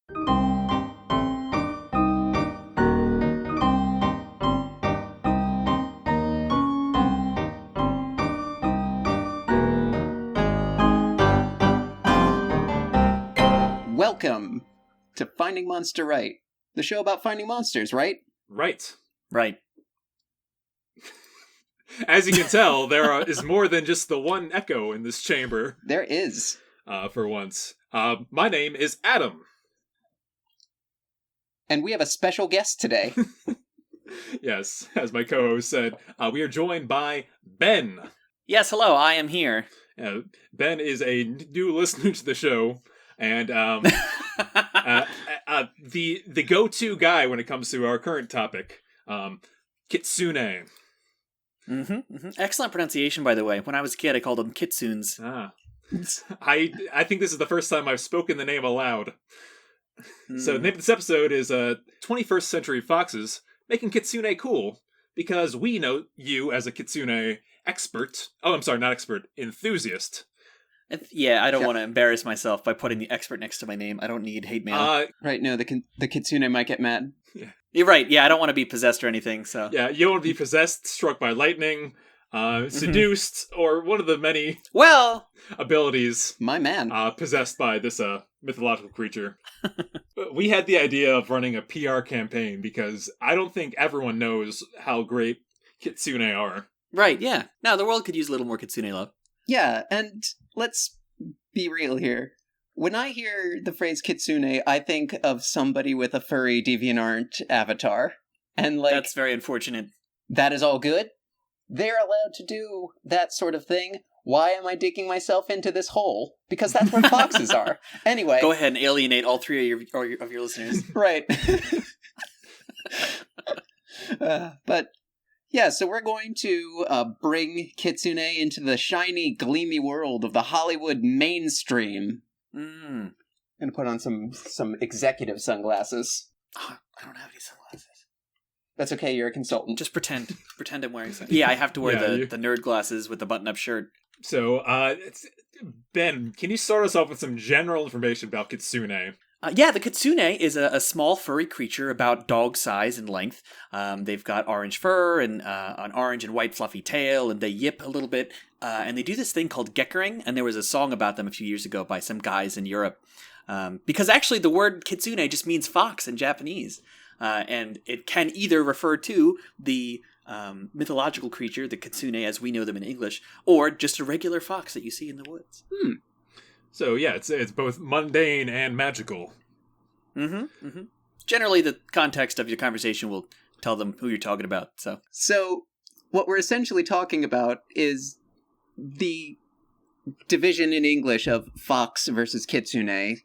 Welcome to Finding Monster Right, the show about finding monsters, right? Right. Right. As you can tell, there is more than just the one echo in this chamber. There is. For once. My name is Adam. And we have a special guest today. Yes, as my co-host said, we are joined by Ben. Yes, hello, I am here. Ben is a new listener to the show, and the go-to guy when it comes to our current topic, Kitsune. Excellent pronunciation, by the way. When I was a kid, I called them Kitsunes. I think this is the first time I've spoken the name aloud. So the name of this episode is 21st Century Foxes Making Kitsune Cool, because we know you as a Kitsune expert. Oh, I'm sorry, not expert, enthusiast. Yeah, I don't want to embarrass myself by putting the expert next to my name. I don't need hate mail. Right, no, the Kitsune might get mad. Yeah. You're right, yeah, I don't want to be possessed or anything, so... Yeah, you don't want to be possessed, struck by lightning, seduced, or one of the many abilities my man possessed by this mythological creature. We had the idea of running a PR campaign because I don't think everyone knows how great Kitsune are. Right, yeah. No, the world could use a little more Kitsune love. Yeah, and let's be real here. When I hear the phrase Kitsune, I think of somebody with a furry DeviantArt avatar. And that's very unfortunate. That is all good. They're allowed to do that sort of thing. Why am I digging myself into this hole? Because that's where foxes are. Anyway. Go ahead and alienate all three of your listeners. Right. But, yeah, so we're going to bring Kitsune into the shiny, gleamy world of the Hollywood mainstream. I'm going to put on some executive sunglasses. Oh, I don't have any sunglasses. That's okay, you're a consultant. Just pretend I'm wearing sunglasses. Yeah, I have to wear the nerd glasses with the button-up shirt. So, Ben, can you start us off with some general information about Kitsune? Yeah, the Kitsune is a small furry creature about dog size and length. They've got orange fur and an orange and white fluffy tail, and they yip a little bit. And they do this thing called geckering, and there was a song about them a few years ago by some guys in Europe. Because actually the word Kitsune just means fox in Japanese. And it can either refer to the mythological creature, the Kitsune as we know them in English, or just a regular fox that you see in the woods. So yeah, it's both mundane and magical. Generally, the context of your conversation will tell them who you're talking about. So what we're essentially talking about is the division in English of fox versus Kitsune.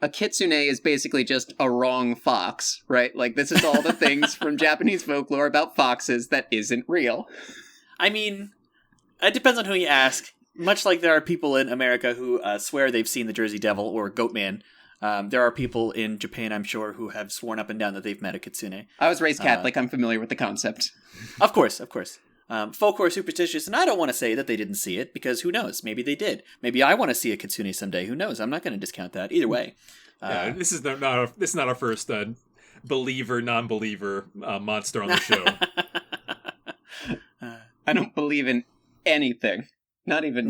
A Kitsune is basically just a wrong fox, right? Like, this is all the things from Japanese folklore about foxes that isn't real. I mean, it depends on who you ask. Much like there are people in America who swear they've seen the Jersey Devil or Goatman, there are people in Japan, I'm sure, who have sworn up and down that they've met a Kitsune. I was raised Catholic. I'm familiar with the concept. Of course. Folklore superstitious, and I don't want to say that they didn't see it, because who knows? Maybe they did. Maybe I want to see a Kitsune someday. Who knows? I'm not going to discount that. Either way. Yeah, this is not our first believer, non-believer monster on the show. I don't believe in anything. Not even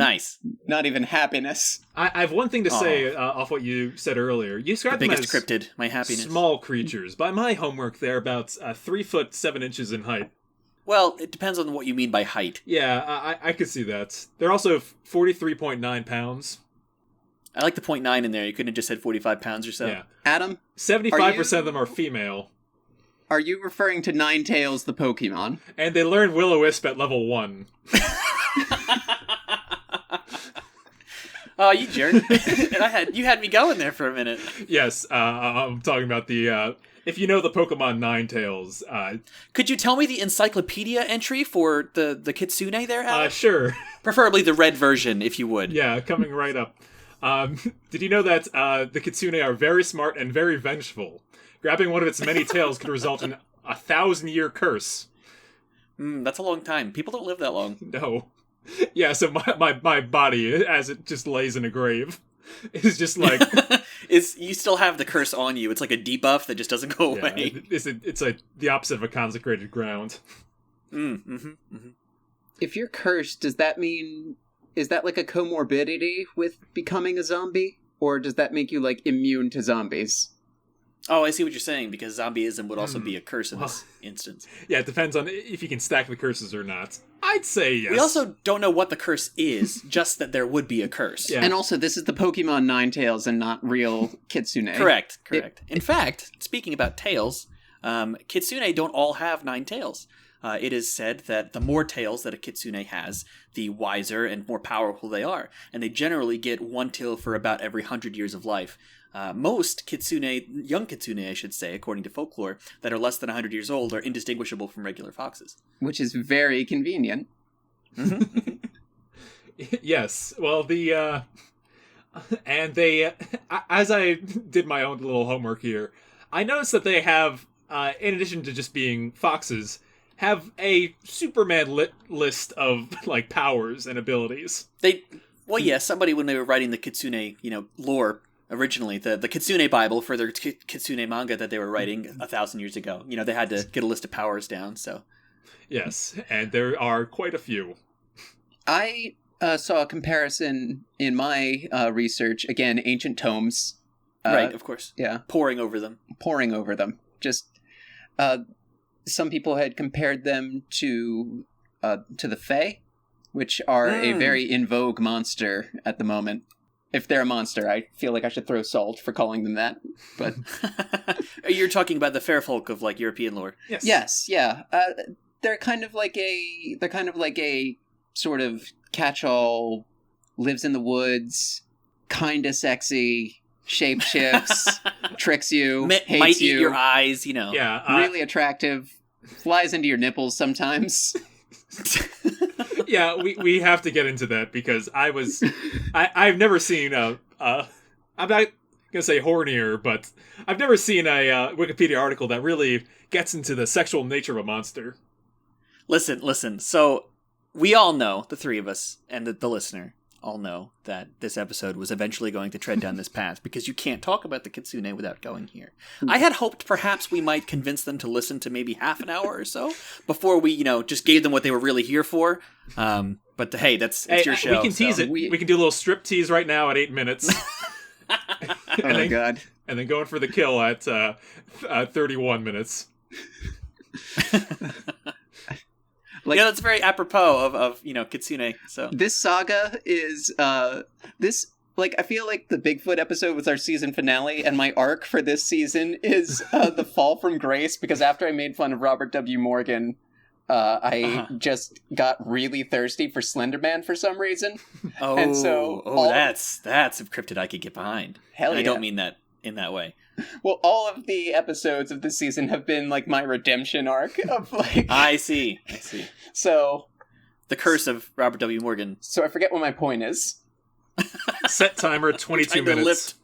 happiness. I have one thing to say off what you said earlier. You described them as cryptid, my happiness. Small creatures. By my homework, they're about 3 foot 7 inches in height. Well, it depends on what you mean by height. Yeah, I could see that. They're also 43.9 pounds. I like the 0.9 in there. You couldn't have just said 45 pounds or so. Yeah. Adam? 75% of them are female. Are you referring to Ninetales the Pokemon? And they learn Will-O-Wisp at level 1. Oh, you jerk. You had me going there for a minute. Yes, I'm talking about the... if you know the Pokemon Ninetales... Could you tell me the encyclopedia entry for the Kitsune there, Adam? Sure. Preferably the red version, if you would. Yeah, coming right up. Did you know that the Kitsune are very smart and very vengeful? Grabbing one of its many tails could result in a 1,000-year curse. That's a long time. People don't live that long. No. Yeah, so my body, as it just lays in a grave, is just like... You still have the curse on you. It's like a debuff that just doesn't go away. It's like the opposite of a consecrated ground. If you're cursed, does that mean... Is that like a comorbidity with becoming a zombie? Or does that make you, like, immune to zombies? Oh, I see what you're saying, because zombieism would also be a curse in this instance. Yeah, it depends on if you can stack the curses or not. I'd say yes. We also don't know what the curse is, just that there would be a curse. Yeah. And also, this is the Pokemon Ninetales and not real Kitsune. Correct. In fact, speaking about tails, Kitsune don't all have 9 tails. It is said that the more tails that a Kitsune has, the wiser and more powerful they are. And they generally get 1 tail for about every 100 years of life. Most Kitsune, young Kitsune, I should say, according to folklore, that are less than 100 years old are indistinguishable from regular foxes. Which is very convenient. Yes. Well, and they, as I did my own little homework here, I noticed that they have, in addition to just being foxes, have a Superman list of, like, powers and abilities. Somebody, when they were writing the Kitsune, lore originally, the Kitsune Bible for their Kitsune manga that they were writing 1,000 years ago, they had to get a list of powers down, so. Yes, and there are quite a few. I saw a comparison in my research, again, ancient tomes. Right, of course. Yeah. Pouring over them. Just, some people had compared them to the Fae, which are a very in vogue monster at the moment. If they're a monster, I feel like I should throw salt for calling them that. But you're talking about the fair folk of, like, European lore. Yes, yeah. They're kind of like a sort of catch-all, lives in the woods, kinda sexy, shapeshifts, tricks you, hates might you, eat your eyes, Yeah, really attractive, flies into your nipples sometimes. Yeah, we have to get into that because I've never seen I'm not gonna say hornier, but I've never seen a Wikipedia article that really gets into the sexual nature of a monster. Listen. So we all know, the three of us and the listener all know that this episode was eventually going to tread down this path because you can't talk about the Kitsune without going here. I had hoped perhaps we might convince them to listen to maybe half an hour or so before we, just gave them what they were really here for. But hey, it's your show. We can tease it. We can do a little strip tease right now at 8 minutes. My God. And then going for the kill at 31 minutes. That's very apropos of Kitsune. So this saga is I feel like the Bigfoot episode was our season finale, and my arc for this season is the fall from grace, because after I made fun of Robert W. Morgan, I just got really thirsty for Slenderman for some reason. And so that's a cryptid I could get behind. Hell yeah. I don't mean that in that way. Well, all of the episodes of this season have been like my redemption arc of like... I see. So... The curse of Robert W. Morgan. So I forget what my point is. Set timer 22 minutes.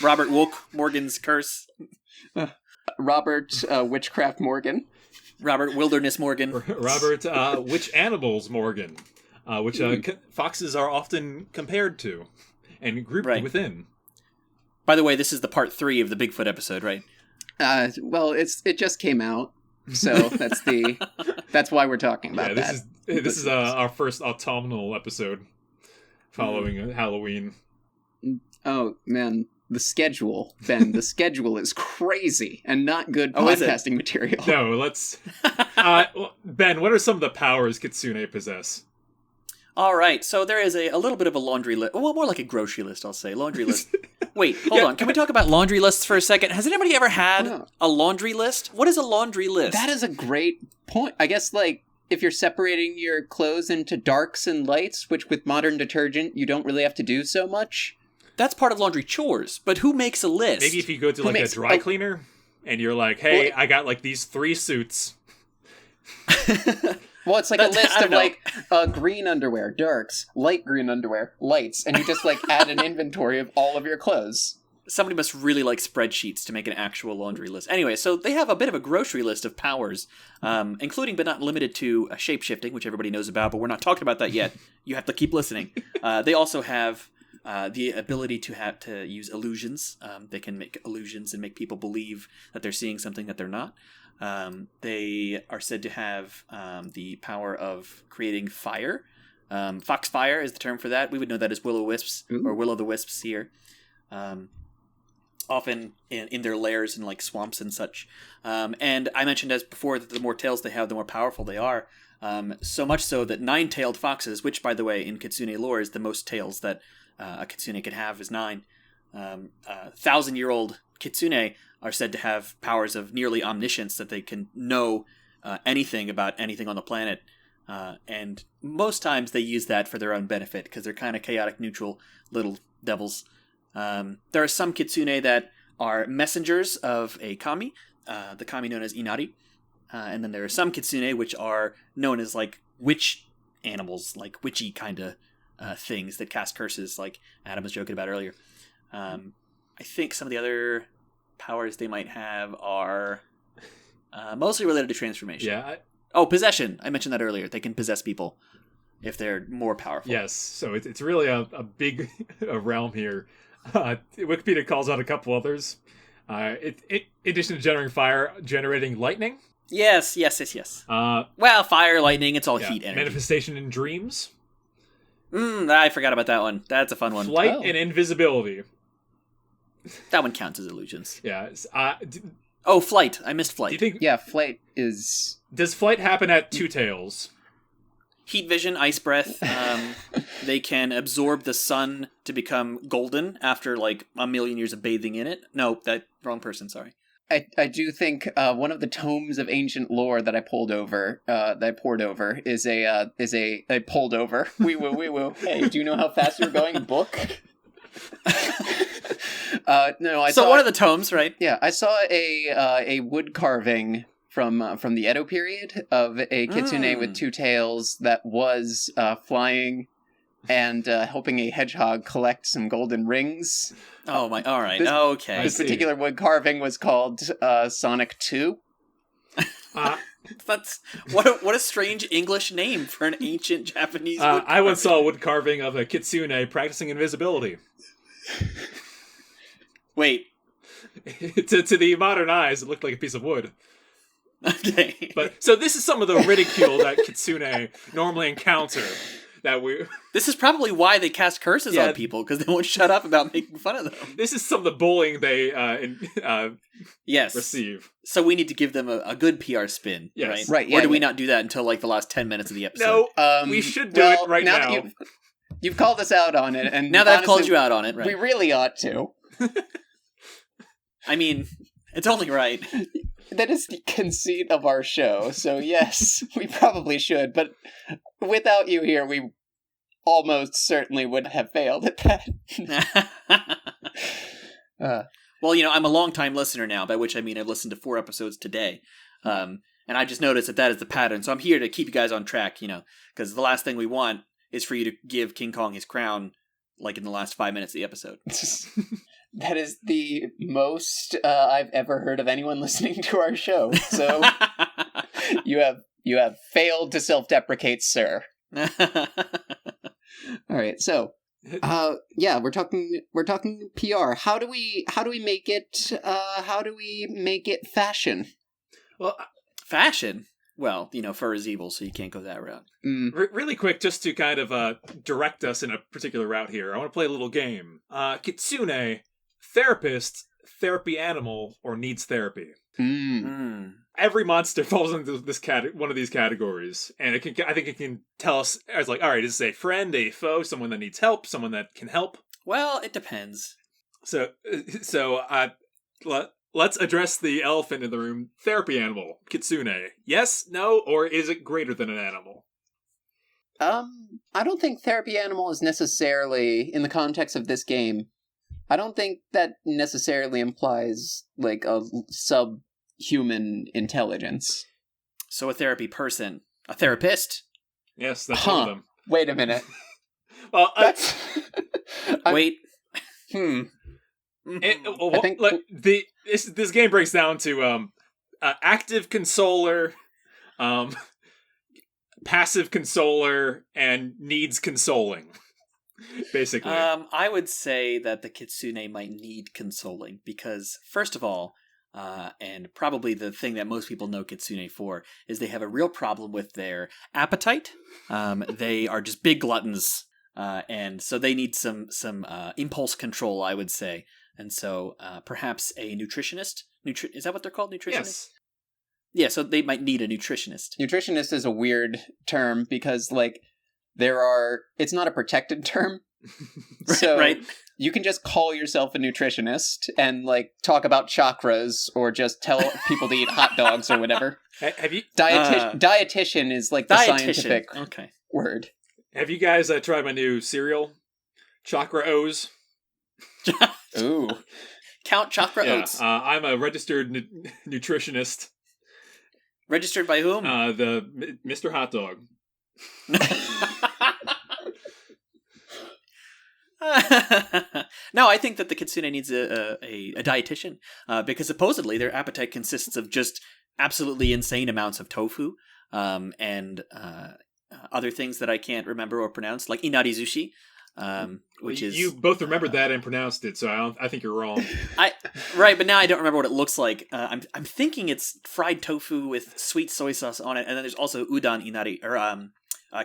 Robert Woke Morgan's curse. Robert Witchcraft Morgan. Robert Wilderness Morgan. Robert Witch Animals Morgan. Which foxes are often compared to and grouped within. By the way, this is the part 3 of the Bigfoot episode, right? Well, it just came out, so that's why we're talking about that. This is our first autumnal episode following Halloween. Oh man, the schedule, Ben. The schedule is crazy and not good podcasting material. No, let's. Ben, what are some of the powers Kitsune possess? All right, so there is a little bit of a laundry list. Well, more like a grocery list, I'll say. Laundry list. Wait, hold on. Can we talk about laundry lists for a second? Has anybody ever had a laundry list? What is a laundry list? That is a great point. I guess, like, if you're separating your clothes into darks and lights, which with modern detergent, you don't really have to do so much. That's part of laundry chores, but who makes a list? Maybe if you go to, a dry cleaner, and you're like, hey, I got, these 3 suits. Well, it's like a list of green underwear, darks, light green underwear, lights, and you just add an inventory of all of your clothes. Somebody must really like spreadsheets to make an actual laundry list. Anyway, so they have a bit of a grocery list of powers, including but not limited to shape-shifting, which everybody knows about, but we're not talking about that yet. You have to keep listening. They also have the ability to use illusions. They can make illusions and make people believe that they're seeing something that they're not. They are said to have the power of creating fire. Foxfire is the term for that. We would know that as will-o'-wisps or will-o'-the-wisps here. Often in their lairs in like swamps and such. And I mentioned as before that the more tails they have, the more powerful they are. So much so that 9-tailed foxes, which by the way in Kitsune lore is the most tails that a Kitsune can have is 9. 1,000-year-old Kitsune are said to have powers of nearly omniscience, that they can know anything about anything on the planet. And most times they use that for their own benefit because they're kind of chaotic neutral little devils. There are some Kitsune that are messengers of a kami, the kami known as Inari. And then there are some Kitsune which are known as like witch animals, like witchy kind of things that cast curses, like Adam was joking about earlier. I think some of the other powers they might have are mostly related to transformation. Yeah. Possession. I mentioned that earlier. They can possess people if they're more powerful. Yes, so it's really a big realm here. Wikipedia calls out a couple others. In addition to generating fire, generating lightning. Yes. Well, fire, lightning, it's all heat energy. Manifestation in dreams. I forgot about that one. That's a fun one. Flight and invisibility. That one counts as illusions. Yeah. Flight. I missed flight. Do you think? Yeah, flight is... Does flight happen at 2 tails? Heat vision, ice breath. They can absorb the sun to become golden after like a million years of bathing in it. No, wrong person. Sorry. I do think one of the tomes of ancient lore that I poured over is a pulled over. We will. Hey, do you know how fast you're going? Book. No, I saw one of the tomes, right? Yeah, I saw a wood carving from the Edo period of a kitsune with 2 tails that was flying and helping a hedgehog collect some golden rings. Oh my! All right, okay. This particular wood carving was called Sonic 2. That's what a strange English name for an ancient Japanese. Wood I once saw a wood carving of a kitsune practicing invisibility. Wait. to the modern eyes, it looked like a piece of wood. Okay. But so this is some of the ridicule that kitsune normally encounter. This is probably why they cast curses on people, because they won't shut up about making fun of them. This is some of the bullying they receive. So we need to give them a good PR spin, yes. Right? Yeah, or do we not do that until like the last 10 minutes of the episode? No, we should do it right now. You've called us out on it, and now that I've called you out on it, right? We really ought to. I mean, it's only right. That is the conceit of our show, so yes, we probably should, but without you here, we almost certainly would have failed at that. Well, I'm a long-time listener now, by which I mean I've listened to 4 episodes today, and I just noticed that is the pattern, so I'm here to keep you guys on track, because the last thing we want is for you to give King Kong his crown, like in the last 5 minutes of the episode. That is the most I've ever heard of anyone listening to our show. So you have failed to self-deprecate, sir. All right, so we're talking PR. How do we make it fashion? Well, fashion. Well, fur is evil, so you can't go that route. Really quick, just to kind of direct us in a particular route here, I want to play a little game. Kitsune, therapist, therapy animal, or needs therapy. Every monster falls into this one of these categories, and I think it can tell us as like, all right, is this a friend, a foe, someone that needs help, someone that can help? Well, it depends. So let's address the elephant in the room. Therapy animal, kitsune. Yes, no, or is it greater than an animal? I don't think therapy animal is necessarily, in the context of this game, I don't think that necessarily implies like a subhuman intelligence. So a therapy person, a therapist? Yes, that's one of them. Wait a minute. Well, that's... Wait. I think this game breaks down to active consoler, passive consoler, and needs consoling. Basically. I would say that the Kitsune might need consoling because, first of all, and probably the thing that most people know Kitsune for, is they have a real problem with their appetite. They are just big gluttons, and so they need some impulse control, I would say. And so perhaps a nutritionist. Is that what they're called, nutritionist? Yes. Yeah, so they might need a nutritionist. Nutritionist is a weird term because, like, it's not a protected term. So right. You can just call yourself a nutritionist and, like, talk about chakras or just tell people to eat hot dogs or whatever. Have you... Dietitian is, like, the scientific word. Have you guys tried my new cereal? Chakra O's? Ooh. Count Chakra Oats. I'm a registered nutritionist. Registered by whom? The Mr. Hot Dog. No, I think that the Kitsune needs a dietitian because supposedly their appetite consists of just absolutely insane amounts of tofu and other things that I can't remember or pronounce, like inari sushi. Which is you both remembered that and pronounced it, so I think you're wrong. Right, but now I don't remember what it looks like. I'm thinking it's fried tofu with sweet soy sauce on it, and then there's also udon inari or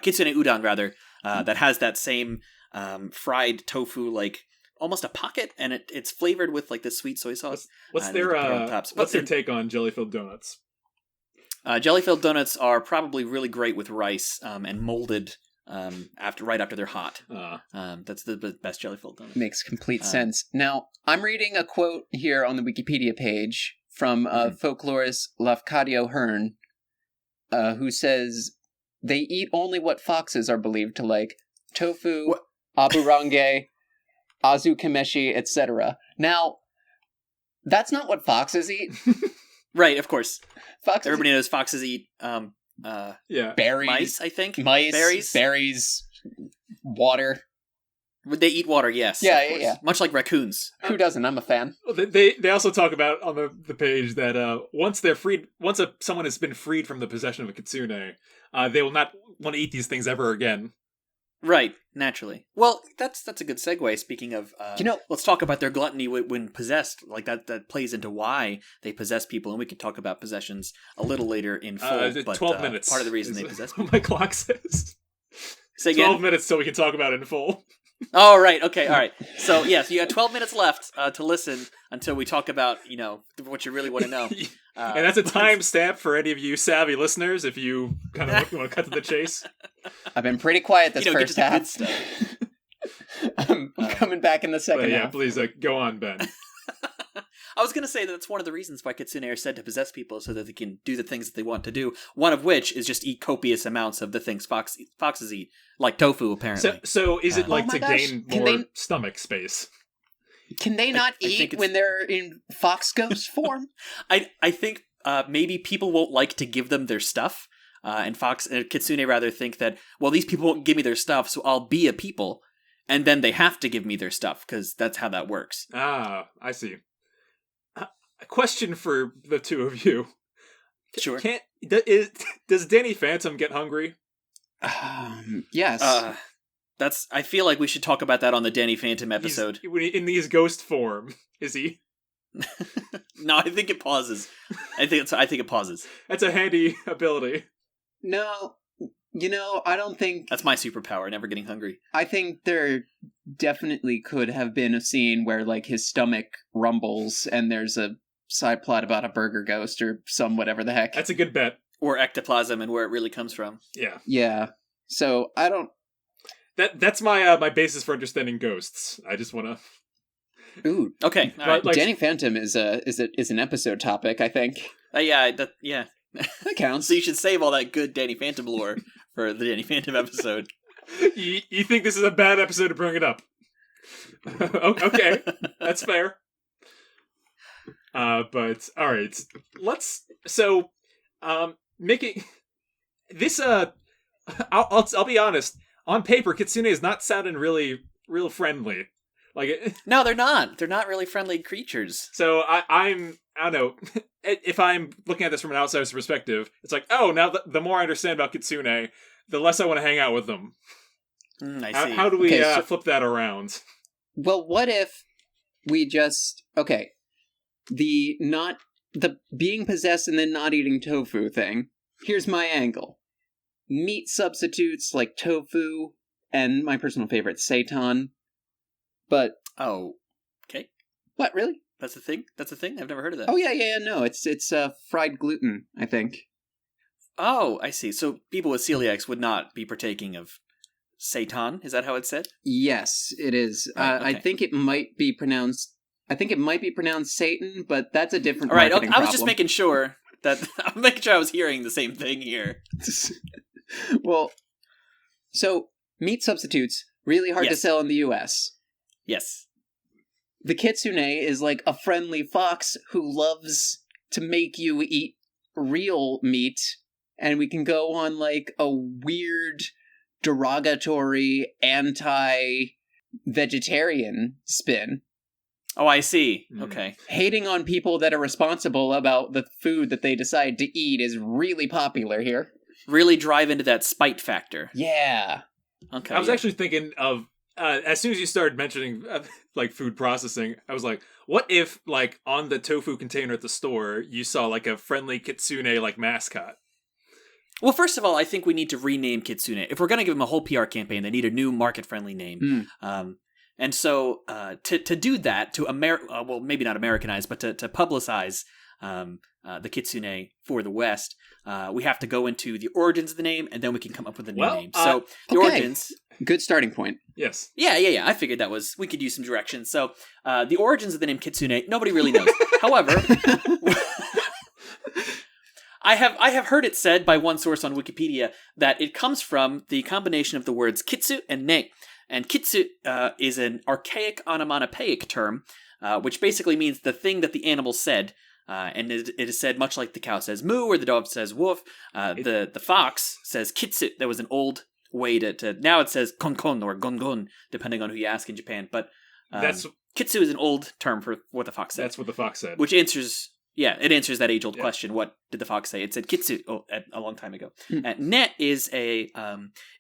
kitsune udon rather that has that same fried tofu, like almost a pocket, and it's flavored with like the sweet soy sauce. What's their take on jelly-filled donuts? Jelly-filled donuts are probably really great with rice and molded. Right after they're hot. That's the best jelly-filled donut. Makes complete sense. Now, I'm reading a quote here on the Wikipedia page from folklorist Lafcadio Hearn, who says, they eat only what foxes are believed to like. Tofu, aburange, azukameshi, etc. Now, that's not what foxes eat. Right, of course. Everybody knows foxes eat berries, mice, I think. Berries, water. Would they eat water? Yes. Yeah. Much like raccoons. Who doesn't? I'm a fan. They also talk about on the page that once someone has been freed from the possession of a kitsune, they will not want to eat these things ever again. Right, naturally. Well, that's a good segue. Speaking of, let's talk about their gluttony when possessed. Like that plays into why they possess people, and we can talk about possessions a little later in full. But 12 minutes. Part of the reason they possess people. My clock says. Say again? 12 minutes so we can talk about it in full. Oh, right. Okay, all right. So, you got 12 minutes left to listen until we talk about, what you really want to know. And that's a timestamp for any of you savvy listeners if you kind of want to cut to the chase. I've been pretty quiet this first half. Good stuff. I'm coming back in the second half. Yeah, please go on, Ben. I was going to say that that's one of the reasons why Kitsune are said to possess people, so that they can do the things that they want to do. One of which is just eat copious amounts of the things foxes eat, like tofu, apparently. So is it gain more stomach space? Can they not eat when they're in fox ghost form? I think maybe people won't like to give them their stuff, and Kitsune rather think that, well, these people won't give me their stuff, so I'll be a people, and then they have to give me their stuff, because that's how that works. Ah, I see. A question for the two of you. Sure. Does Danny Phantom get hungry? Yes. I feel like we should talk about that on the Danny Phantom episode. In his ghost form, is he? No, I think it pauses. I think it pauses. That's a handy ability. No, I don't think... That's my superpower, never getting hungry. I think there definitely could have been a scene where, like, his stomach rumbles and there's a side plot about a burger ghost or some whatever the heck. That's a good bet. Or ectoplasm and where it really comes from. Yeah. Yeah. So, I don't... That's my basis for understanding ghosts. I just want to... Ooh. Okay. All right. Danny Phantom is an episode topic, I think. Yeah. That counts. So you should save all that good Danny Phantom lore for the Danny Phantom episode. You think this is a bad episode to bring it up? Okay, that's fair. But all right, making this. I'll be honest. On paper, Kitsune is not sounding real friendly. No, they're not. They're not really friendly creatures. So I don't know. If I'm looking at this from an outsider's perspective, it's like, oh, now the more I understand about Kitsune, the less I want to hang out with them. I see. How do we Okay, flip that around? Well, what if we just the being possessed and then not eating tofu thing? Here's my angle: meat substitutes like tofu and my personal favorite, seitan. But okay. What, really? That's a thing. I've never heard of that. Oh yeah. No, it's fried gluten, I think. Oh, I see. So people with celiacs would not be partaking of seitan. Is that how it's said? Yes, it is. Right, okay. I think it might be pronounced Satan, but that's a different. All right, marketing I was problem. just making sure that I'm making sure I was hearing the same thing here. Well, so meat substitutes really hard to sell in the U.S. Yes. The Kitsune is like a friendly fox who loves to make you eat real meat, and we can go on like a weird, derogatory, anti-vegetarian spin. Oh, I see. Okay. Hating on people that are responsible about the food that they decide to eat is really popular here. Really drive into that spite factor. Yeah. Okay. I was actually thinking of, as soon as you started mentioning like food processing, I was like, what if like on the tofu container at the store, you saw like a friendly Kitsune like mascot? Well, first of all, I think we need to rename Kitsune. If we're going to give them a whole PR campaign, they need a new market-friendly name. And so to do that, well, maybe not Americanize, but to publicize the Kitsune for the West, we have to go into the origins of the name, and then we can come up with a new name. So the origins... Good starting point. Yes. Yeah. I figured we could use some direction. So the origins of the name Kitsune, nobody really knows. However... I have heard it said by one source on Wikipedia that it comes from the combination of the words kitsu and ne. And kitsu is an archaic onomatopoeic term, which basically means the thing that the animal said. And it is said much like the cow says moo or the dog says woof. The fox says kitsu. That was an old way to now it says konkon or gongon, depending on who you ask in Japan. But kitsu is an old term for what the fox said. That's what the fox said. Which answers... Yeah, it answers that age-old question. What did the fox say? It said kitsu a long time ago. Net is it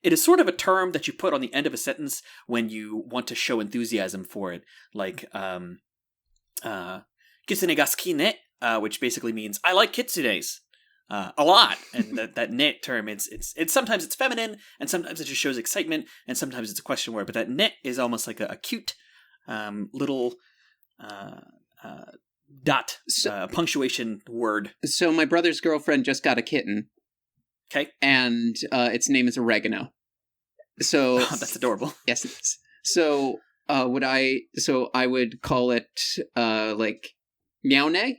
is sort of a term that you put on the end of a sentence when you want to show enthusiasm for it. Like, kitsune ga suki ne, which basically means, I like kitsunes a lot. And that net term, it's sometimes it's feminine, and sometimes it just shows excitement, and sometimes it's a question word. But that net is almost like a cute little... punctuation word. So my brother's girlfriend just got a kitten. Okay. And its name is Oregano. So that's adorable. Yes, it is. So I would call it like Meowne?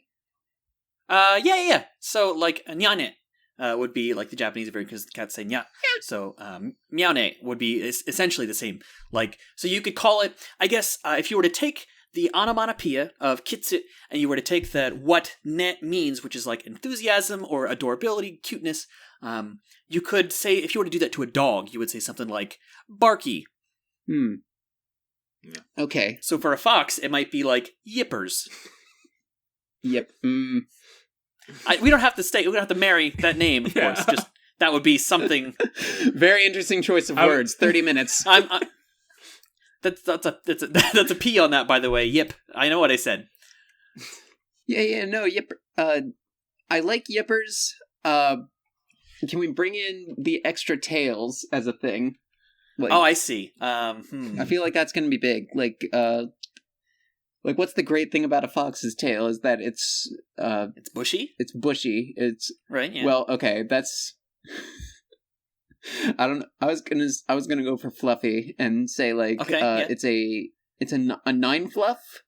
Yeah. So like Nyane would be like the Japanese version because the cats say nya. So Meowne would be essentially the same. Like, so you could call it, I guess, if you were to take the onomatopoeia of kitsu, and you were to take that what ne means, which is like enthusiasm or adorability, cuteness, you could say, if you were to do that to a dog, you would say something like barky. Yeah. Okay. So for a fox, it might be like yippers. Yep. We don't have to marry that name, of course. Just that would be something. Very interesting choice of words. 30 minutes. That's a P on that, by the way. Yip. I know what I said. No, yip. I like yippers. Can we bring in the extra tails as a thing? Like, I see. I feel like that's going to be big. Like what's the great thing about a fox's tail is that it's bushy. It's bushy. It's right. Yeah. Well, okay, that's. I don't know. I was gonna go for fluffy and say like it's a 9 fluff.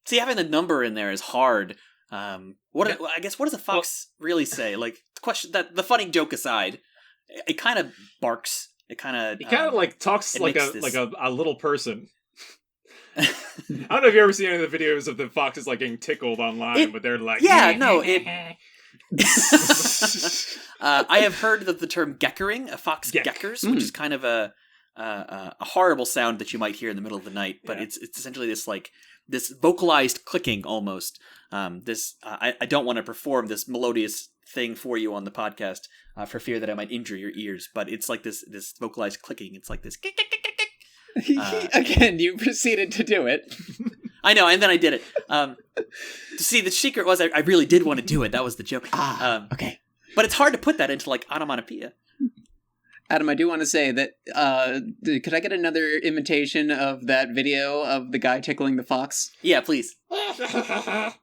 See, having the number in there is hard. I guess what does a fox really say? Like the question that the funny joke aside, it kind of barks. It kind of like talks like a little person. I don't know if you ever seen any of the videos of the foxes like getting tickled online, but they're like I have heard of the term geckering, a fox geckers, which is kind of a horrible sound that you might hear in the middle of the night, but it's essentially this vocalized clicking almost. I don't want to perform this melodious thing for you on the podcast for fear that I might injure your ears. But it's like this vocalized clicking. It's like this. Kick, kick, kick, kick, kick. Again, you proceeded to do it. I know, and then I did it. See, the secret was I really did want to do it. That was the joke. Okay. But it's hard to put that into like onomatopoeia. Adam, I do want to say that, could I get another imitation of that video of the guy tickling the fox? Yeah, please. I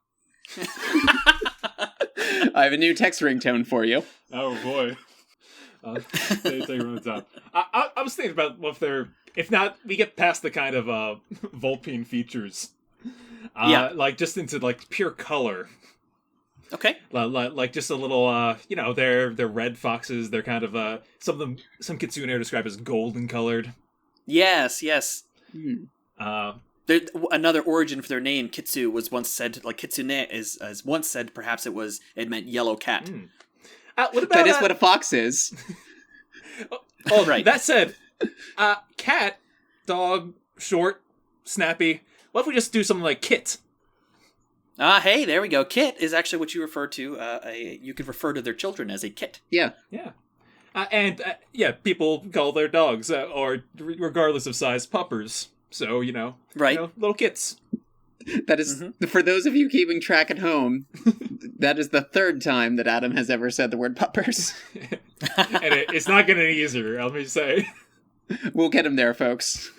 have a new text ringtone for you. Oh boy. Take it from the top. I was thinking about if not, we get past the kind of Vulpine features. Like just into like pure color. Okay. Like just a little, they're red foxes. They're kind of some Kitsune are described as golden colored. Yes. Another origin for their name, Kitsu, was once said like Kitsune is once said perhaps it meant yellow cat. What about that is what a fox is. Oh, right. That said, cat, dog, short, snappy. What if we just do something like kit? Hey, there we go. Kit is actually what you refer to. You could refer to their children as a kit. Yeah. People call their dogs, or regardless of size, puppers. So, right. Little kits. That is, for those of you keeping track at home, that is the third time that Adam has ever said the word puppers. And it's not getting any easier, let me say. We'll get him there, folks.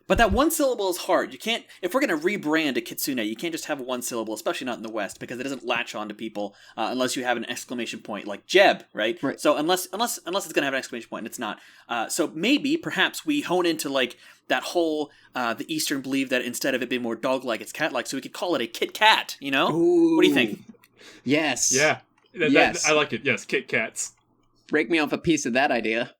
But that one syllable is hard. You can't, if we're going to rebrand a Kitsune, you can't just have one syllable, especially not in the West, because it doesn't latch on to people unless you have an exclamation point, like Jeb, right? So unless it's going to have an exclamation point, and it's not. So maybe, perhaps, we hone into like that whole, the Eastern belief that instead of it being more dog-like, it's cat-like, so we could call it a Kit Kat, you know? Ooh. What do you think? Yes. Yeah. Yes. I like it. Yes, Kit Kats. Break me off a piece of that idea.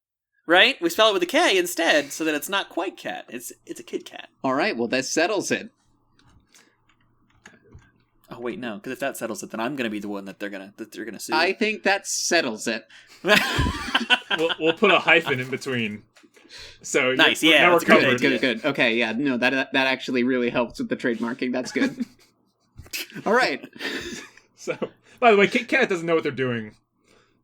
Right? We spell it with a K instead, so that it's not quite cat. It's a Kit Kat. All right, well, that settles it. Oh wait, no, because if that settles it, then I'm going to be the one that they're gonna sue. I think that settles it. We'll put a hyphen in between. So nice, now we're covered. Good. Okay, yeah, no, that actually really helps with the trademarking. That's good. All right. So, by the way, Kit Kat doesn't know what they're doing.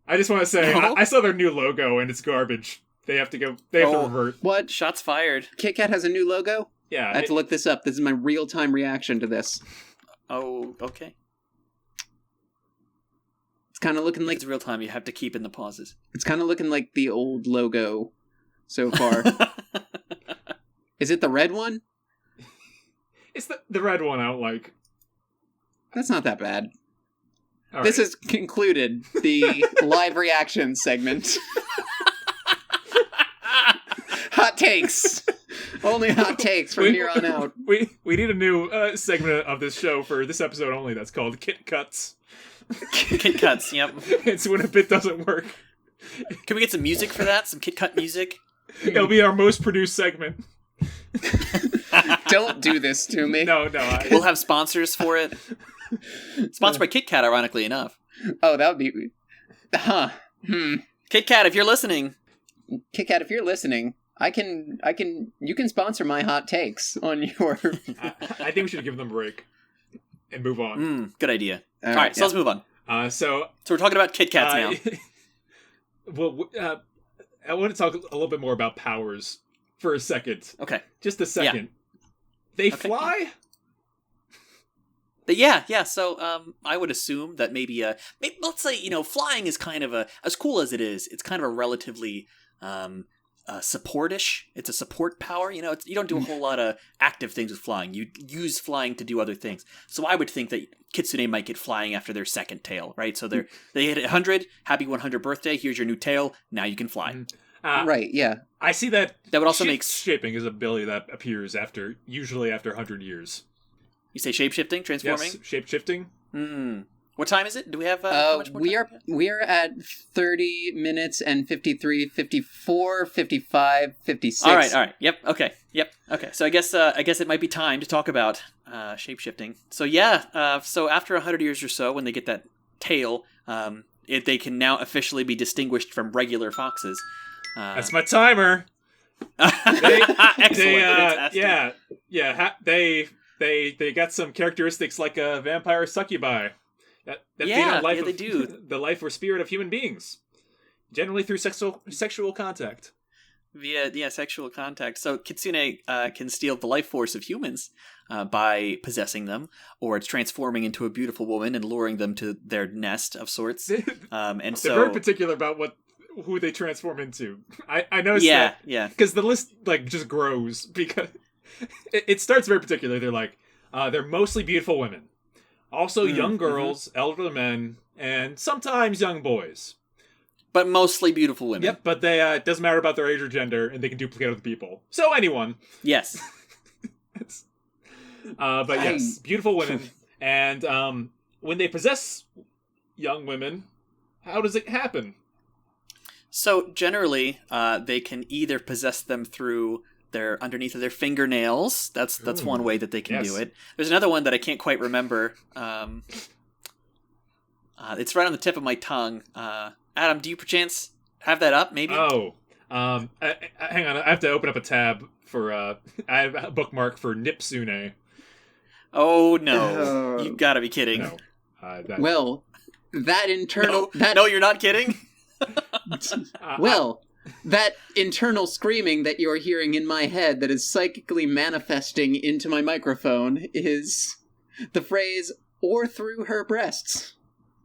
I just want to say, No? I saw their new logo and it's garbage. They have to go. They have to revert. What? Shots fired. Kit Kat has a new logo? Yeah. I have to look this up. This is my real-time reaction to this. Oh, okay. It's kind of looking like... It's real time. You have to keep in the pauses. It's kind of looking like the old logo so far. Is it the red one? It's the red one I don't like. That's not that bad. All This right. has concluded the live reaction segment. Hot takes. Only hot takes from here on out. We need a new segment of this show for this episode only. That's called Kit Cuts. Kit Cuts, yep. It's when a bit doesn't work. Can we get some music for that? Some Kit Cut music? It'll be our most produced segment. Don't do this to me. No. We'll have sponsors for it. Sponsored by Kit Kat, ironically enough. Oh, that would be... Kit Kat, if you're listening. Kit Kat, if you're listening, you can sponsor my hot takes on your... I think we should give them a break and move on. Good idea. All right, so let's move on. So we're talking about Kit Kats now. Well, I want to talk a little bit more about powers for a second. Okay. Just a second. Yeah. They fly? But yeah. So I would assume that maybe let's say, flying is kind of as cool as it is, it's kind of a relatively supportish. It's a support power. You don't do a whole lot of active things with flying. You use flying to do other things. So I would think that Kitsune might get flying after their second tail, right? So they hit 100. Happy 100th birthday. Here's your new tail. Now you can fly. Right. Yeah. I see that. That would also make shaping is an ability that appears usually after 100 years. You say shape-shifting, transforming? Yes, shape-shifting. What time is it? Do we have how much more time? We are at 30 minutes and 53, 54, 55, 56. All right. Yep. Okay. So I guess it might be time to talk about shape-shifting. So so after 100 years or so, when they get that tail, they can now officially be distinguished from regular foxes. That's my timer. Excellent. They got some characteristics like a vampire succubi. that feed on life they do. the life or spirit of human beings, generally through sexual contact. Via sexual contact. So Kitsune can steal the life force of humans by possessing them, or it's transforming into a beautiful woman and luring them to their nest of sorts. And They're so very particular about who they transform into. I noticed that. Yeah. Because the list just grows, because it starts very particular. They're like, they're mostly beautiful women. Also young girls, elderly men, and sometimes young boys. But mostly beautiful women. Yep, but they it doesn't matter about their age or gender, and they can duplicate other people. So anyone. Yes. But yes, beautiful women. And when they possess young women, how does it happen? So generally, they can either possess them through underneath of their fingernails. That's one way that they can do it. There's another one that I can't quite remember. It's right on the tip of my tongue. Adam, do you perchance have that up? Maybe. Oh, hang on. I have to open up a tab for. I have a bookmark for Nipsune. Oh no! You've got to be kidding. No. Well, that internal. No, you're not kidding. Well, that internal screaming that you're hearing in my head that is psychically manifesting into my microphone is the phrase "or through her breasts."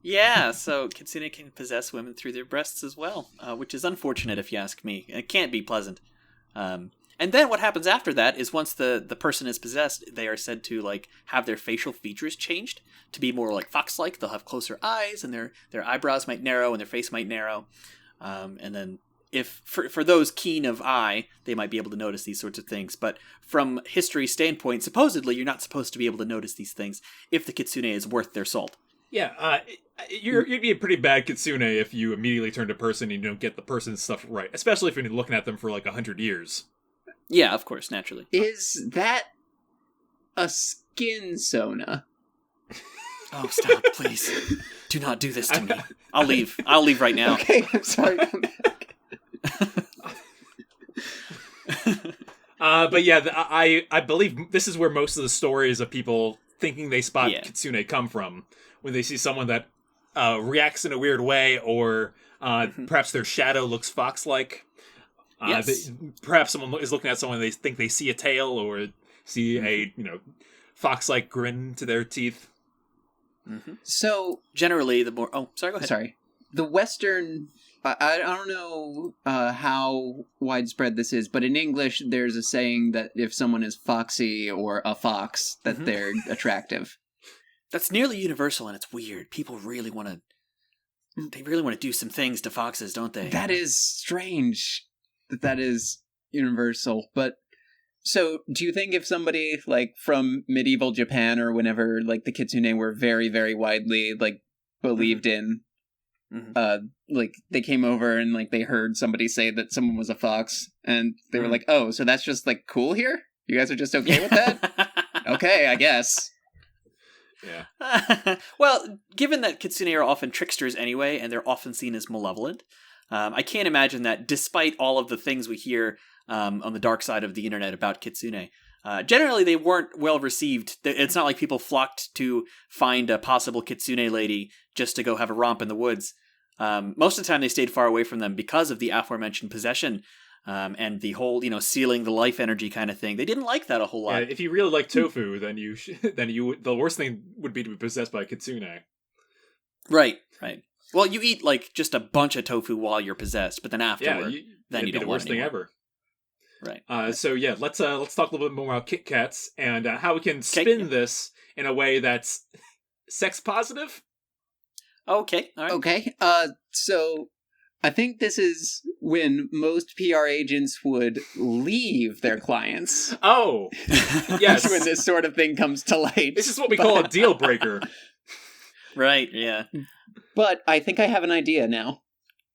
Yeah, so Kitsune can possess women through their breasts as well, which is unfortunate if you ask me. It can't be pleasant. And then what happens after that is once the person is possessed, they are said to have their facial features changed to be more like fox-like. They'll have closer eyes, and their eyebrows might narrow, and their face might narrow. And then if for those keen of eye, they might be able to notice these sorts of things. But from history's standpoint, supposedly you're not supposed to be able to notice these things if the Kitsune is worth their salt. Yeah, you'd be a pretty bad Kitsune if you immediately turn to person and you don't get the person's stuff right, especially if you're looking at them for 100 years. Yeah, of course, naturally. Is that a skin sona? Oh, stop, please. Do not do this to me. I'll leave. I'll leave right now. Okay, I'm sorry. Come back. But yeah, I believe this is where most of the stories of people thinking they spot Kitsune come from. When they see someone that reacts in a weird way, or perhaps their shadow looks fox-like. Yes. Perhaps someone is looking at someone and they think they see a tail, or see a fox-like grin to their teeth. Mm-hmm. So generally, the more sorry, go ahead. Sorry, the Western. I don't know how widespread this is, but in English, there's a saying that if someone is foxy or a fox, that they're attractive. That's nearly universal, and it's weird. People really want to. They really want to do some things to foxes, don't they? That is strange. That is universal. But so, do you think if somebody from medieval Japan or whenever the Kitsune were very, very widely believed in, they came over and they heard somebody say that someone was a fox, and they were like, "Oh, so that's just cool here? You guys are just okay with that?" Okay, I guess. Yeah. Well, given that Kitsune are often tricksters anyway, and they're often seen as malevolent, I can't imagine that despite all of the things we hear on the dark side of the internet about Kitsune, generally they weren't well received. It's not like people flocked to find a possible Kitsune lady just to go have a romp in the woods. Most of the time they stayed far away from them because of the aforementioned possession. And the whole, sealing the life energy kind of thing. They didn't like that a whole lot. Yeah, if you really like tofu, then the worst thing would be to be possessed by a Kitsune. Right. Well, you eat just a bunch of tofu while you're possessed, but then afterward, then you don't the want worst thing ever. Right. So yeah, let's talk a little bit more about Kit Kats and how we can spin this in a way that's sex positive. Okay. All right. Okay. So I think this is when most PR agents would leave their clients. Oh, yes. When this sort of thing comes to light. This is what we call a deal breaker. Right, yeah. But I think I have an idea now.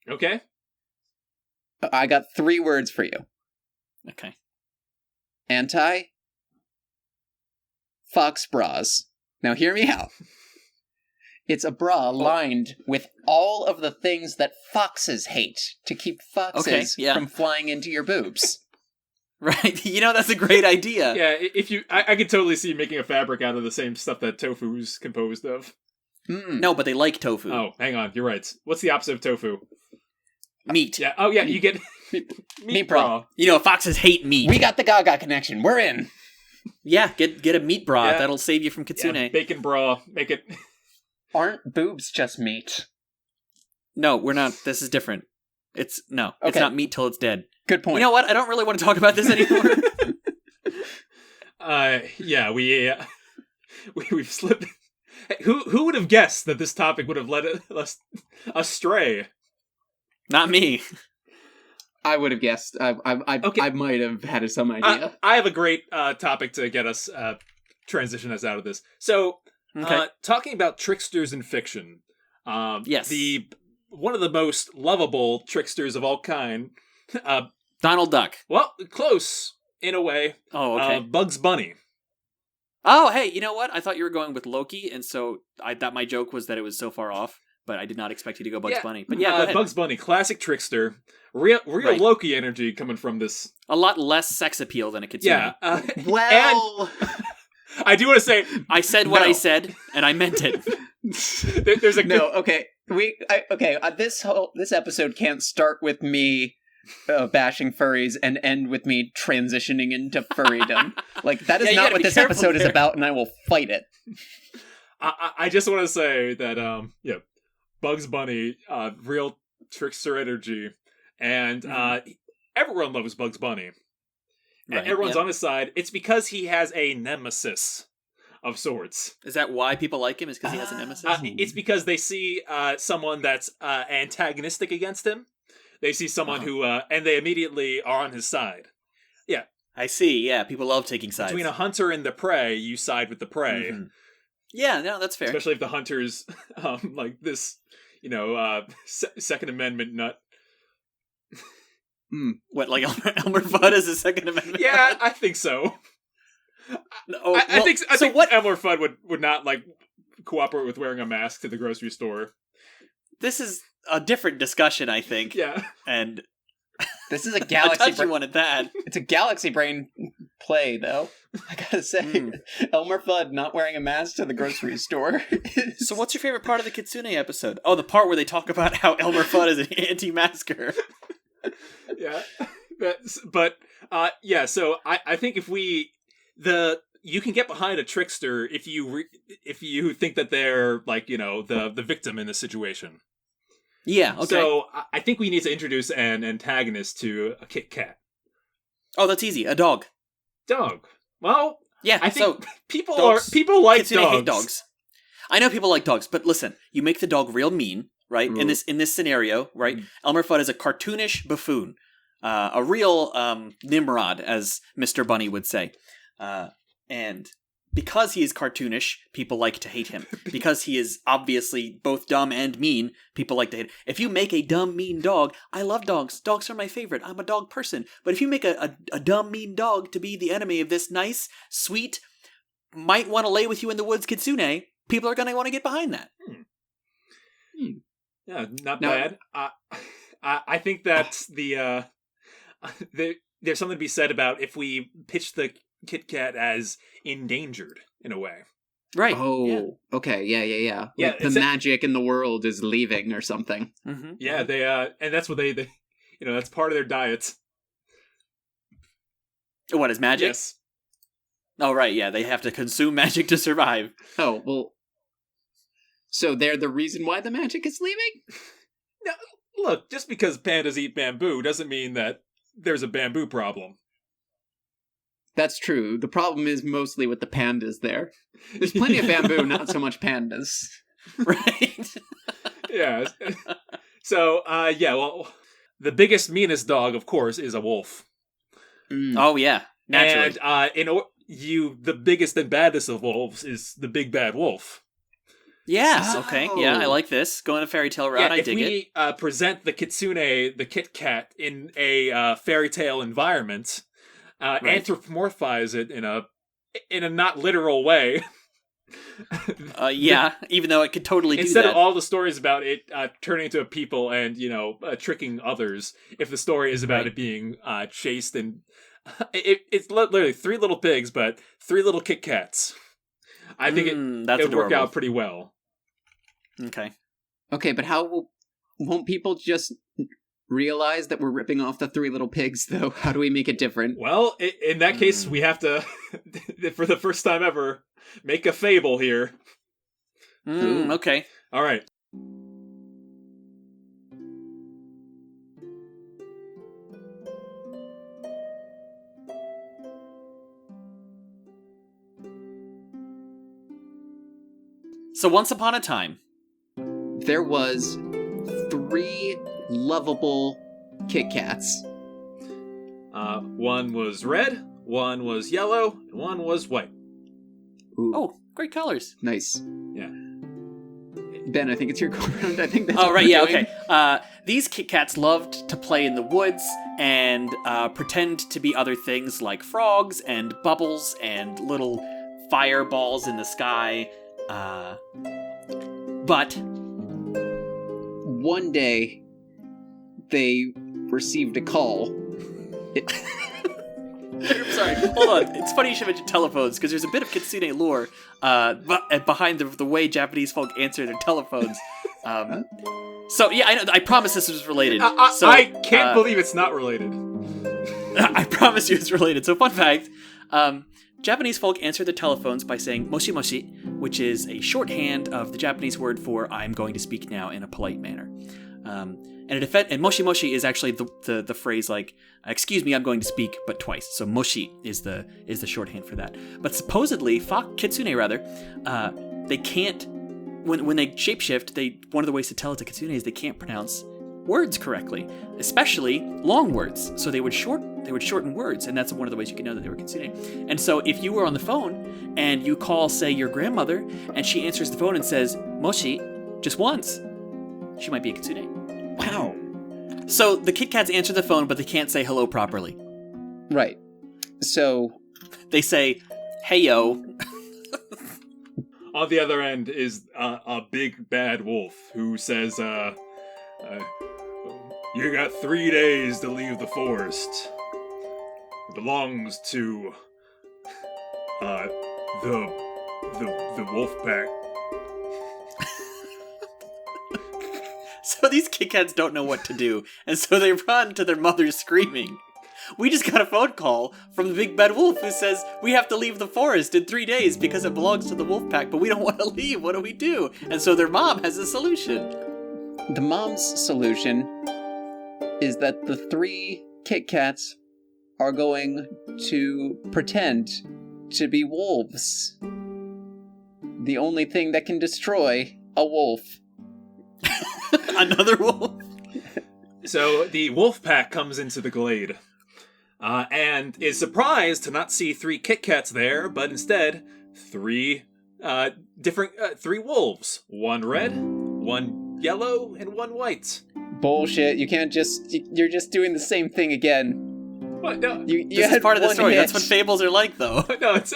Okay. I got 3 words for you. Okay. Fox bras. Now hear me out. It's a bra lined with all of the things that foxes hate to keep foxes from flying into your boobs. Right. That's a great idea. Yeah, I could totally see making a fabric out of the same stuff that tofu's composed of. No, but they like tofu. Oh, hang on. You're right. What's the opposite of tofu? Meat. Yeah. Oh, yeah. You get Meat bra. Foxes hate meat. We got the Gaga connection. We're in. Yeah, get a meat bra. Yeah. That'll save you from Kitsune. Yeah, bacon bra. Make it. Aren't boobs just meat? No, we're not. This is different. It's not meat till it's dead. Good point. You know what? I don't really want to talk about this anymore. Yeah, we've slipped. Who would have guessed that this topic would have led us astray? Not me. I would have guessed. I might have had some idea. I have a great topic to get us transition us out of this. So, talking about tricksters in fiction. Yes. One of the most lovable tricksters of all kind. Donald Duck. Well, close in a way. Oh, okay. Bugs Bunny. Oh, hey, you know what? I thought you were going with Loki, and so I thought my joke was that it was so far off, but I did not expect you to go Bugs Bunny. But yeah, go ahead. Bugs Bunny, classic trickster. Real Right. Loki energy coming from this. A lot less sex appeal than a Kitsune. Yeah. Well, I do want to say... I said what I said, and I meant it. There's a no. Okay, this episode can't start with me bashing furries and end with me transitioning into furrydom. Like that is not what this episode is about, and I will fight it. I just want to say that Bugs Bunny, real trickster energy, and everyone loves Bugs Bunny. Right, and everyone's on his side. It's because he has a nemesis of sorts. Is that why people like him? Is because he has a nemesis? It's because they see someone that's antagonistic against him. They see someone who, and they immediately are on his side. Yeah. I see, yeah. People love taking sides. Between a hunter and the prey, you side with the prey. Mm-hmm. Yeah, no, that's fair. Especially if the hunter's, like this, Second Amendment nut. What, like Elmer Fudd is a Second Amendment? Yeah, I think so. I think Elmer Fudd would not like cooperate with wearing a mask to the grocery store. This is a different discussion, I think. Yeah, and this is a galaxy. I touched you on it that. It's a Galaxy Brain play, though. I gotta say, Elmer Fudd not wearing a mask to the grocery store. So, what's your favorite part of the Kitsune episode? Oh, the part where they talk about how Elmer Fudd is an anti-masker. Yeah, but So I think if you can get behind a trickster if you think that they're like the victim in this situation. Yeah. Okay. So I think we need to introduce an antagonist to a Kit Kat. Oh, that's easy. A dog. Dog. Well, yeah. I think people like Kitsune dogs. hate dogs. I know people like dogs, but listen, you make the dog real mean, right? In this scenario, right? Elmer Fudd is a cartoonish buffoon, a real Nimrod, as Mr. Bunny would say, and because he is cartoonish, people like to hate him. Because he is obviously both dumb and mean, people like to hate him. If you make a dumb, mean dog, I love dogs. Dogs are my favorite. I'm a dog person. But if you make a dumb, mean dog to be the enemy of this nice, sweet, might want to lay with you in the woods Kitsune, people are going to want to get behind that. Yeah, not bad. I think that there's something to be said about if we pitch the Kit Kat as endangered in a way. Right. Oh, yeah. Okay. Yeah. Yeah, Like the magic in the world is leaving or something. Mm-hmm. Yeah, they and that's what they that's part of their diet. What is magic? Yes. Oh, right. Yeah, they have to consume magic to survive. Oh, well. So they're the reason why the magic is leaving? No, look, just because pandas eat bamboo doesn't mean that there's a bamboo problem. That's true. The problem is mostly with the pandas there. There's plenty of bamboo, not so much pandas. Right? Yeah. So, well, the biggest, meanest dog, of course, is a wolf. Oh, yeah. Naturally. And the biggest and baddest of wolves is the big bad wolf. Yes. Okay. Yeah, I like this. Going a fairy tale route. I dig it. If we present the Kitsune, the Kit Kat, in a fairy tale environment, anthropomorphize it in a not literal way. Yeah, even though it could totally do that. Instead of all the stories about it turning into a people and tricking others, if the story is about it being chased and it's literally 3 little pigs, but 3 little Kit Kats. I think it would work out pretty well. Okay. Okay, but won't people just realize that we're ripping off the Three Little Pigs, though? How do we make it different? Well, in that case, we have to, for the first time ever, make a fable here. Okay. All right. So once upon a time, There was 3 lovable Kit Kats. One was red, one was yellow, and one was white. Ooh, oh, great colors. nice. Yeah. Ben, I think it's your go-round. I think that's Oh, what right, we're yeah, doing. okay. These Kit Kats loved to play in the woods and pretend to be other things like frogs and bubbles and little fireballs in the sky. But One day, they received a call. I'm sorry, hold on. It's funny you should mention telephones, because there's a bit of Kitsune lore behind the way Japanese folk answer their telephones. So, yeah, I promise this was related. I can't believe it's not related. I promise you it's related. So, fun fact, Japanese folk answer their telephones by saying moshi moshi, which is a shorthand of the Japanese word for I'm going to speak now in a polite manner. And moshi moshi is actually the phrase like, excuse me, I'm going to speak, but twice. So moshi is the shorthand for that. But supposedly, Kitsune, they can't, when they shapeshift, one of the ways to tell it's a Kitsune is they can't pronounce words correctly, especially long words. So they would shorten words, and that's one of the ways you can know that they were Kitsune. And so if you were on the phone and you call, say, your grandmother, and she answers the phone and says moshi just once, she might be a Kitsune. Wow. So the Kit Kats answer the phone, but they can't say hello properly. Right. So They say, hey yo. On the other end is a big bad wolf who says, you got 3 days to leave the forest. It belongs to the wolf pack. So these Kit Kats don't know what to do, and so they run to their mother screaming. We just got a phone call from the big bad wolf who says we have to leave the forest in 3 days because it belongs to the wolf pack, but we don't want to leave. What do we do? And so their mom has a solution. the mom's solution is that the 3 Kit Kats are going to pretend to be wolves. The only thing that can destroy a wolf. Another wolf? So the wolf pack comes into the glade and is surprised to not see 3 Kit Kats there, but instead 3 3 wolves. 1 red, 1 yellow, and 1 white. Bullshit, you can't you're just doing the same thing again. What? No, You This is had part of the one story. hit. That's what fables are like, though. no, it's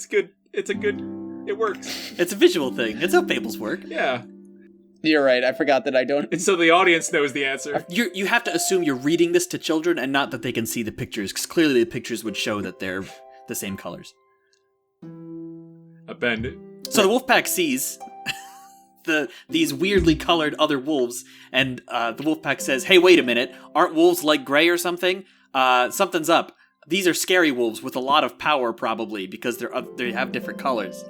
good. It works. It's a visual thing. It's how fables work. Yeah. You're right, I forgot that I don't... And so the audience knows the answer. You have to assume you're reading this to children and not that they can see the pictures, because clearly the pictures would show that they're the same colors. Ben. So the wolf pack sees these weirdly colored other wolves, and the wolf pack says, hey, wait a minute, aren't wolves like gray or something? Something's up. These are scary wolves with a lot of power, probably, because they have different colors.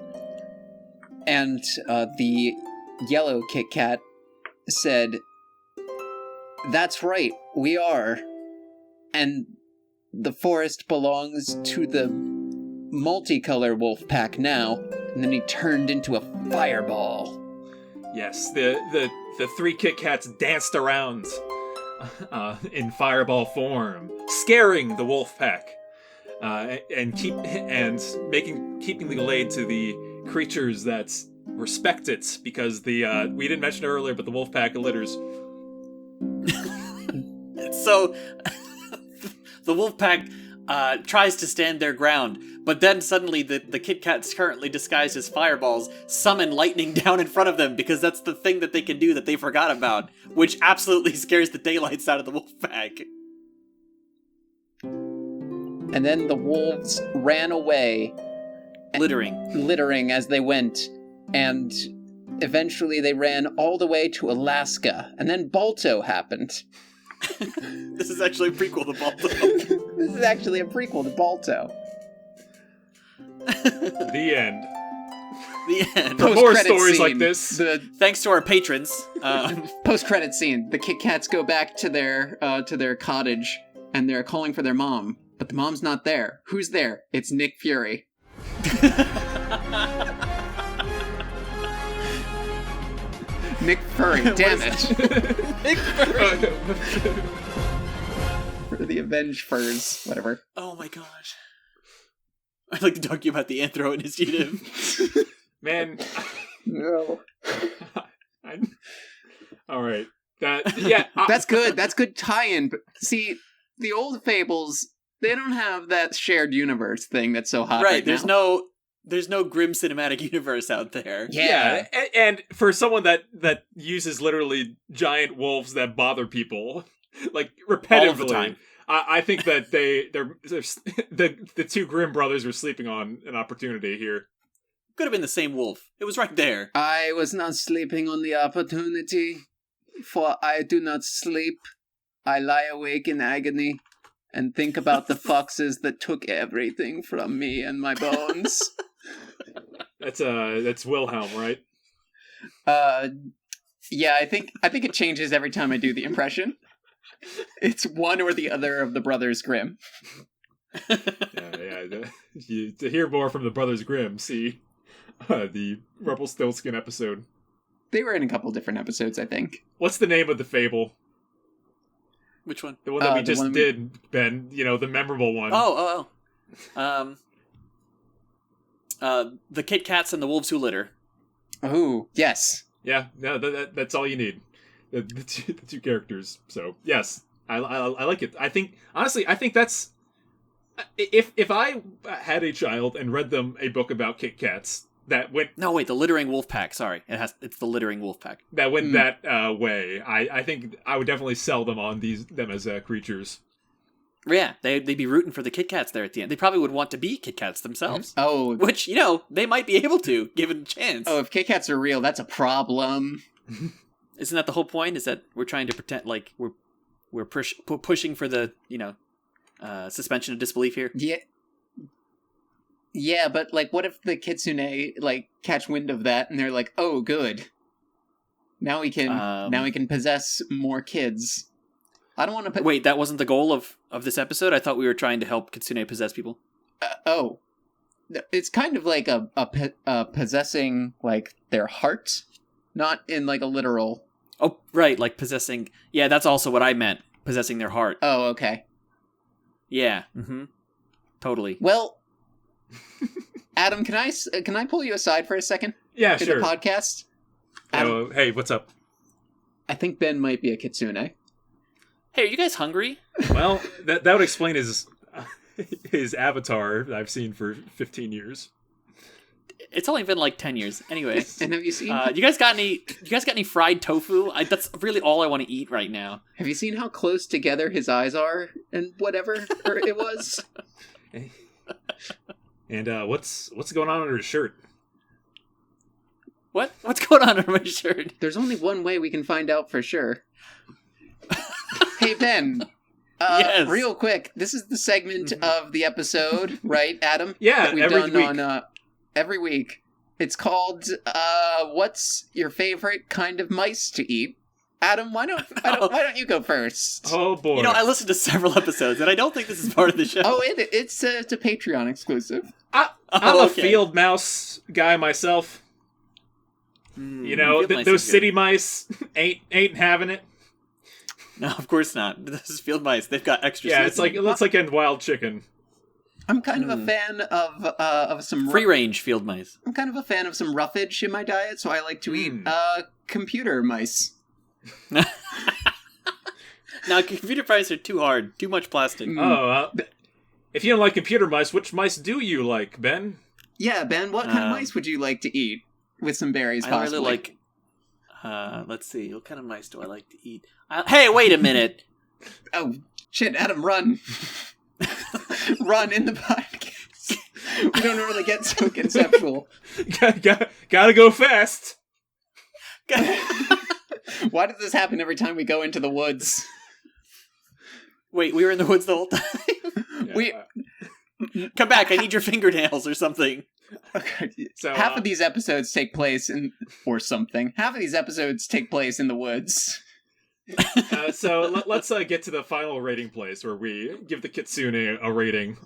And the yellow Kit Kat said, that's right, we are. And the forest belongs to the multicolor wolf pack now. And then he turned into a fireball. Yes, the 3 Kit Kats danced around in fireball form, scaring the wolf pack, and keeping the glade to the creatures that respect it, because we didn't mention it earlier, but the wolf pack litters. So the wolf pack tries to stand their ground, but then suddenly the Kit Kats, currently disguised as fireballs, summon lightning down in front of them, because that's the thing that they can do that they forgot about, which absolutely scares the daylights out of the wolf pack. And then the wolves ran away, Littering as they went, and eventually they ran all the way to Alaska, and then Balto happened. This is actually a prequel to Balto. This is actually a prequel to Balto. The end. The end. For more stories like this. Thanks to our patrons. Post-credit scene. The Kit Kats go back to their cottage, and they're calling for their mom. But the mom's not there. Who's there? It's Nick Fury. Nick Fury, damn it. Nick Fury. For the Avenged Furs, whatever. Oh my gosh. I'd like to talk to you about the Anthro Initiative. Man. No. All right. That's good. That's good tie-in. But see, the old fables, they don't have that shared universe thing that's so hot right now. There's no grim cinematic universe out there. Yeah. And for someone that uses literally giant wolves that bother people, like, repetitively. All the time. I think that the two Grimm brothers were sleeping on an opportunity here. Could have been the same wolf. It was right there. I was not sleeping on the opportunity, for I do not sleep. I lie awake in agony and think about the foxes that took everything from me and my bones. That's Wilhelm, right? Yeah, I think it changes every time I do the impression. It's one or the other of the Brothers Grimm. To hear more from the Brothers Grimm, see the Rumpelstiltskin episode. They were in a couple different episodes, I think. What's the name of the fable? Which one? The one that we just did, Ben. You know, the memorable one. The Kit Kats and the Wolves Who Litter. Oh, yes. Yeah, no, that's all you need. The two characters. So, yes, I like it. I think that's... If I had a child and read them a book about Kit Kats that went... No, wait, the Littering Wolf Pack. Sorry. It's the Littering Wolf Pack. That went that way. I think I would definitely sell them on them as creatures. Yeah, they'd be rooting for the Kit Kats there at the end. They probably would want to be Kit Kats themselves. Oh. Which, they might be able to, given a chance. Oh, if Kit Kats are real, that's a problem. Isn't that the whole point? Is that we're trying to pretend like we're pushing for the, suspension of disbelief here? Yeah. Yeah, but, what if the Kitsune, catch wind of that and they're like, oh, good. Now we can possess more kids. I don't want to... Wait, that wasn't the goal of this episode? I thought we were trying to help Kitsune possess people. It's kind of like a possessing, their heart, not in, a literal... Oh, right, possessing... Yeah, that's also what I meant, possessing their heart. Oh, okay. Yeah, mm-hmm. Totally. Well, Adam, can I pull you aside for a second? Yeah, to sure. The podcast? Adam, hey, what's up? I think Ben might be a Kitsune. Hey, are you guys hungry? Well, that would explain his avatar that I've seen for 15 years. It's only been 10 years. Anyway. And have you seen... you guys got any fried tofu? That's really all I want to eat right now. Have you seen how close together his eyes are and whatever it was? And what's going on under his shirt? What? What's going on under my shirt? There's only one way we can find out for sure. Hey, Ben. Yes. Real quick, this is the segment of the episode, right, Adam? Yeah, that we've done every week. It's called, what's your favorite kind of mice to eat? Adam, why don't you go first? Oh, boy. I listened to several episodes, and I don't think this is part of the show. Oh, it's a Patreon exclusive. I'm a field mouse guy myself. Those city mice ain't having it. No, of course not. This is field mice. They've got extra. Yeah, it's like in Wild Chicken. I'm kind of a fan of some free range field mice. I'm kind of a fan of some roughage in my diet, so I like to eat computer mice. Now, computer mice are too hard. Too much plastic. If you don't like computer mice, which mice do you like, Ben? Yeah, Ben, what kind of mice would you like to eat? With some berries, possibly. I really like... let's see. What kind of mice do I like to eat? Hey, wait a minute! Oh, shit, Adam, run. Run in the podcast. We don't really get so conceptual. Gotta go fast. Why does this happen every time we go into the woods? Wait, we were in the woods the whole time? Yeah. Come back, I need your fingernails or something. So, half of these episodes take place Half of these episodes take place in the woods. So let's get to the final rating place where we give the Kitsune a rating.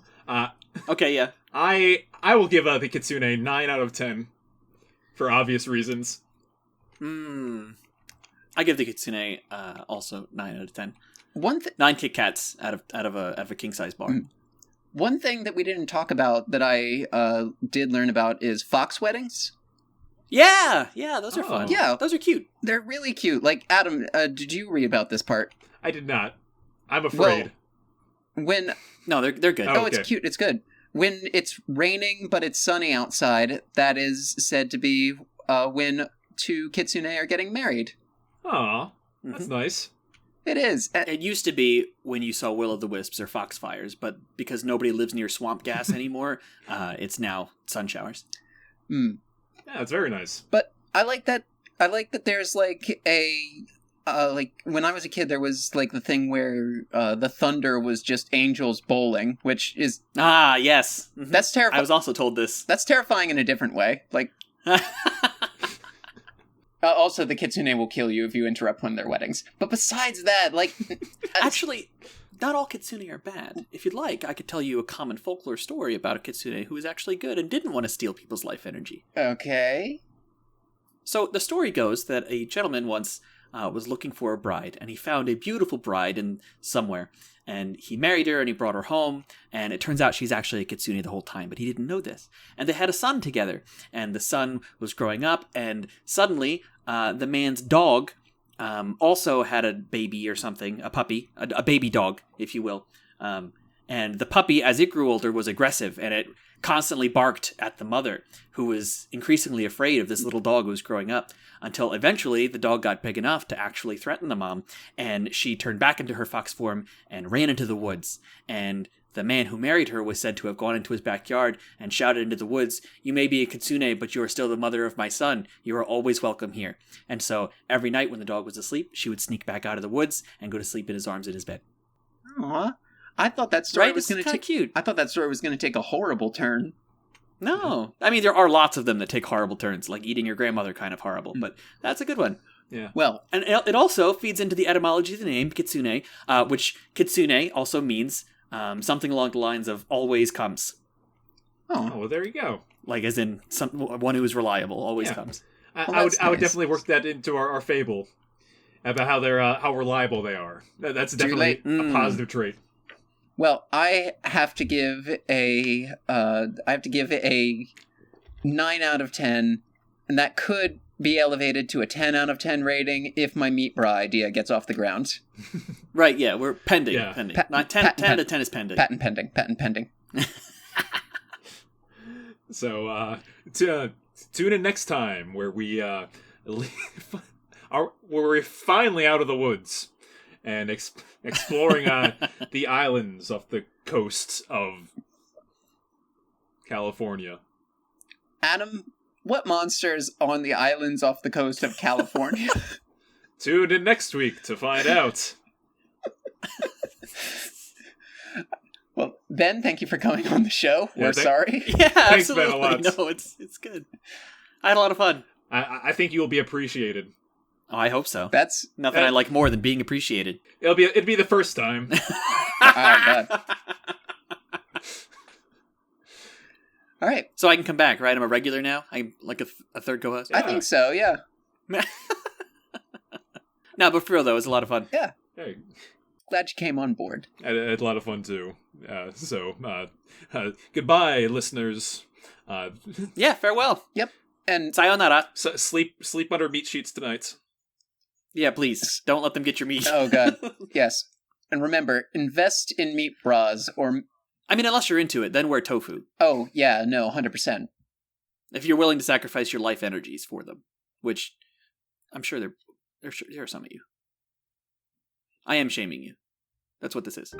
Okay, yeah. I will give the Kitsune 9 out of 10 for obvious reasons. I give the Kitsune also 9 out of 10. 9 Kit Kats out of a king size bar. One thing that we didn't talk about that I did learn about is fox weddings. Yeah, those are fun. Yeah, those are cute. They're really cute. Like, Adam, did you read about this part? I did not. I'm afraid. Well, no, they're good. Oh, okay. It's cute. It's good. When it's raining but it's sunny outside, that is said to be when two Kitsune are getting married. Aw, that's nice. It is. It used to be when you saw will-o'-the-wisps or foxfires, but because nobody lives near swamp gas anymore, it's now sun showers. Yeah, it's very nice. But I like that there's like a like when I was a kid there was like the thing where the thunder was just angels bowling, which is yes. That's terrifying. I was also told this. That's terrifying in a different way. Like also the Kitsune will kill you if you interrupt one of their weddings. But besides that, like actually not all Kitsune are bad. If you'd like, I could tell you a common folklore story about a Kitsune who was actually good and didn't want to steal people's life energy. Okay. So the story goes that a gentleman once was looking for a bride, and he found a beautiful bride in somewhere. And he married her, and he brought her home, and it turns out she's actually a Kitsune the whole time, but he didn't know this. And they had a son together, and the son was growing up, and suddenly the man's dog also had a baby or something, a puppy, a baby dog, if you will. And the puppy, as it grew older, was aggressive, and it constantly barked at the mother, who was increasingly afraid of this little dog who was growing up, until eventually the dog got big enough to actually threaten the mom, and she turned back into her fox form and ran into the woods. And the man who married her was said to have gone into his backyard and shouted into the woods, "You may be a Kitsune, but you are still the mother of my son. You are always welcome here." And so every night when the dog was asleep, she would sneak back out of the woods and go to sleep in his arms in his bed. Aww. I thought that story was going to take cute. I thought that story was going to take a horrible turn. No. I mean, there are lots of them that take horrible turns, like eating your grandmother kind of horrible, but that's a good one. Yeah. Well, and it also feeds into the etymology of the name, Kitsune, which Kitsune also means something along the lines of always comes. Oh, well, there you go. Like as in one who is reliable, always comes. I would definitely work that into our fable about how reliable they are. That's definitely a positive trait. Well, I have to give a 9 out of 10, and that could be elevated to a 10 out of 10 rating if my meat bra idea gets off the ground. Right, yeah, we're pending. Yeah. 10 out of 10 is pending. Patent pending. So, tune in next time where we're finally out of the woods and exploring the islands off the coast of California. Adam, what monsters on the islands off the coast of California? Tune in next week to find out. Well, Ben, thank you for coming on the show. We're sorry. Yeah, Thanks, absolutely. Ben, a lot. No, it's good. I had a lot of fun. I think you will be appreciated. Oh, I hope so. That's nothing I like more than being appreciated. It'd be the first time. Oh, God. All right. So I can come back, right? I'm a regular now? I'm like a third co-host? Yeah. I think so, yeah. No, but for real, though, it was a lot of fun. Yeah. Hey. Glad you came on board. I had a lot of fun, too. Goodbye, listeners. Yeah, farewell. Yep. And sayonara. Sleep under meat sheets tonight. Yeah, please. Don't let them get your meat. Oh, God. Yes. And remember, invest in meat bras or... I mean, unless you're into it, then wear tofu. Oh, yeah, no, 100%. If you're willing to sacrifice your life energies for them, which I'm sure there are some of you. I am shaming you. That's what this is.